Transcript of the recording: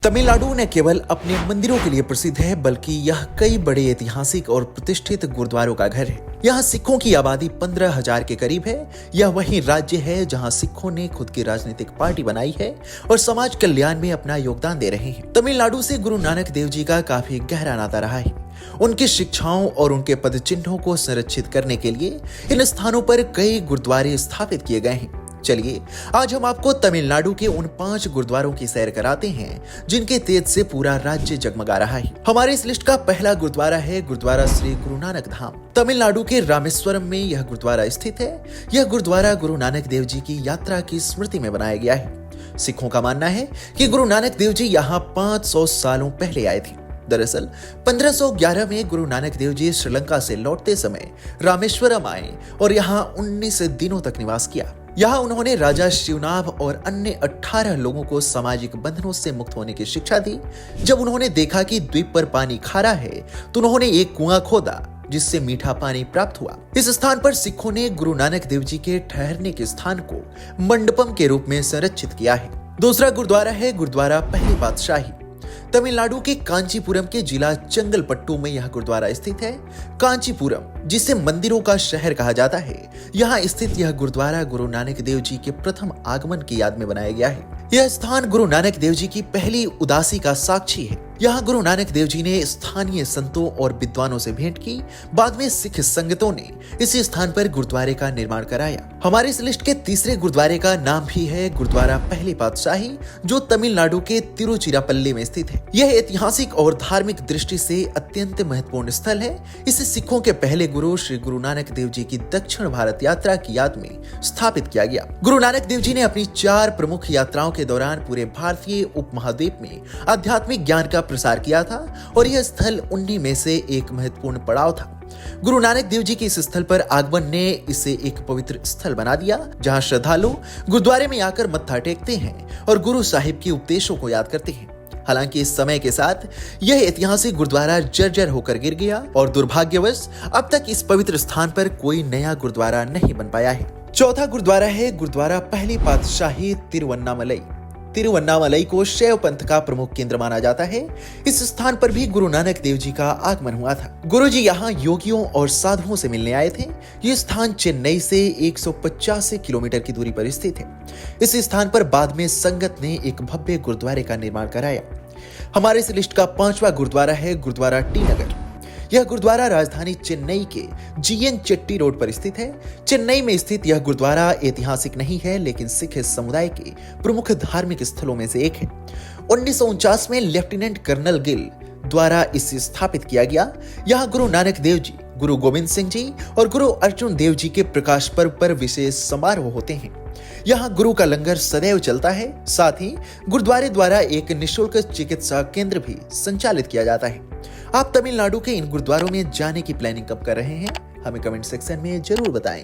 तमिलनाडु न केवल अपने मंदिरों के लिए प्रसिद्ध है, बल्कि यह कई बड़े ऐतिहासिक और प्रतिष्ठित गुरुद्वारों का घर है। यहाँ सिखों की आबादी 15,000 के करीब है। यह वही राज्य है जहाँ सिखों ने खुद की राजनीतिक पार्टी बनाई है और समाज कल्याण में अपना योगदान दे रहे हैं। तमिलनाडु से गुरु नानक देव जी का काफी गहरा नाता रहा है। उनकी शिक्षाओं और उनके पद चिन्हों को संरक्षित करने के लिए इन स्थानों पर कई गुरुद्वारे स्थापित किए गए हैं। चलिए आज हम आपको तमिलनाडु के उन 5 गुरुद्वारों की सैर कराते हैं जिनके तेज से पूरा राज्य जगमगा रहा है। हमारे इस लिस्ट का पहला गुरुद्वारा है गुरुद्वारा श्री गुरु नानक धाम। तमिलनाडु के रामेश्वरम में यह गुरुद्वारा स्थित है। यह गुरुद्वारा गुरु नानक देव जी की यात्रा की स्मृति में बनाया गया है। सिखों का मानना है कि गुरु नानक देव जी यहाँ 500 सालों पहले आए थे। दरअसल 1511 में गुरु नानक देव जी श्रीलंका से लौटते समय रामेश्वरम आए और यहाँ 19 दिनों तक निवास किया। यहाँ उन्होंने राजा शिवनाभ और अन्य 18 लोगों को सामाजिक बंधनों से मुक्त होने की शिक्षा दी। जब उन्होंने देखा कि द्वीप पर पानी खारा है तो उन्होंने एक कुआं खोदा जिससे मीठा पानी प्राप्त हुआ। इस स्थान पर सिखों ने गुरु नानक देव जी के ठहरने के स्थान को मंडपम के रूप में संरक्षित किया है। दूसरा गुरुद्वारा है गुरुद्वारा पहली पातशाही। तमिलनाडु के कांचीपुरम के जिला चंगलपट्टू में यह गुरुद्वारा स्थित है। कांचीपुरम, जिसे मंदिरों का शहर कहा जाता है, यहाँ स्थित यह गुरुद्वारा गुरु नानक देव जी के प्रथम आगमन की याद में बनाया गया है। यह स्थान गुरु नानक देव जी की पहली उदासी का साक्षी है। यहाँ गुरु नानक देव जी ने स्थानीय संतों और विद्वानों से भेंट की। बाद में सिख संगतों ने इसी स्थान पर गुरुद्वारे का निर्माण कराया। हमारे इस लिस्ट के तीसरे गुरुद्वारे का नाम भी है गुरुद्वारा पहली पातशाही, जो तमिलनाडु के तिरुचिरापल्ली में स्थित है। यह ऐतिहासिक और धार्मिक दृष्टि से अत्यंत महत्वपूर्ण स्थल है। इसे सिखों के पहले गुरु श्री गुरु नानक देव जी की दक्षिण भारत यात्रा की याद में स्थापित किया गया। गुरु नानक देव जी ने अपनी 4 प्रमुख यात्राओं के दौरान पूरे भारतीय उपमहाद्वीप में आध्यात्मिक ज्ञान का प्रसार किया था और यह स्थल उन्हीं में से एक महत्वपूर्ण पड़ाव था। गुरु नानक देव जी के इस स्थल पर आगमन ने इसे एक पवित्र स्थल बना दिया, जहां श्रद्धालु गुरुद्वारे में आकर मत्था टेकते हैं और गुरु साहिब के उपदेशों को याद करते हैं। हालांकि इस समय के साथ यह ऐतिहासिक गुरुद्वारा जर्जर होकर गिर गया और दुर्भाग्यवश अब तक इस पवित्र स्थान पर कोई नया गुरुद्वारा नहीं बन पाया है। चौथा गुरुद्वारा है गुरुद्वारा पहली पातशाही तिरुवन्नामलई। तिरुवन्नामलई को शैव पंथ का प्रमुख केंद्र माना जाता है। इस स्थान पर भी गुरु नानक देव जी का आगमन हुआ था। गुरु जी यहाँ योगियों और साधुओं से मिलने आए थे। ये स्थान चेन्नई से 185 किलोमीटर की दूरी पर स्थित है। इस स्थान पर बाद में संगत ने एक भव्य गुरुद्वारे का निर्माण कराया। हमारे इस लिस्ट का 5वां गुरुद्वारा है गुरुद्वारा टी नगर। यह गुरुद्वारा राजधानी चेन्नई के जीएन चेट्टी रोड पर स्थित है। चेन्नई में स्थित यह गुरुद्वारा ऐतिहासिक नहीं है, लेकिन सिख समुदाय के प्रमुख धार्मिक स्थलों में से एक है। 1949 में लेफ्टिनेंट कर्नल गिल द्वारा इसे स्थापित किया गया। यहाँ गुरु नानक देव जी, गुरु गोविंद सिंह जी और गुरु अर्जुन देव जी के प्रकाश पर्व पर विशेष समारोह होते हैं। यहाँ गुरु का लंगर सदैव चलता है। साथ ही गुरुद्वारे द्वारा एक निःशुल्क चिकित्सा केंद्र भी संचालित किया जाता है। आप तमिलनाडु के इन गुरुद्वारों में जाने की प्लानिंग कब कर रहे हैं? हमें कमेंट सेक्शन में जरूर बताएं।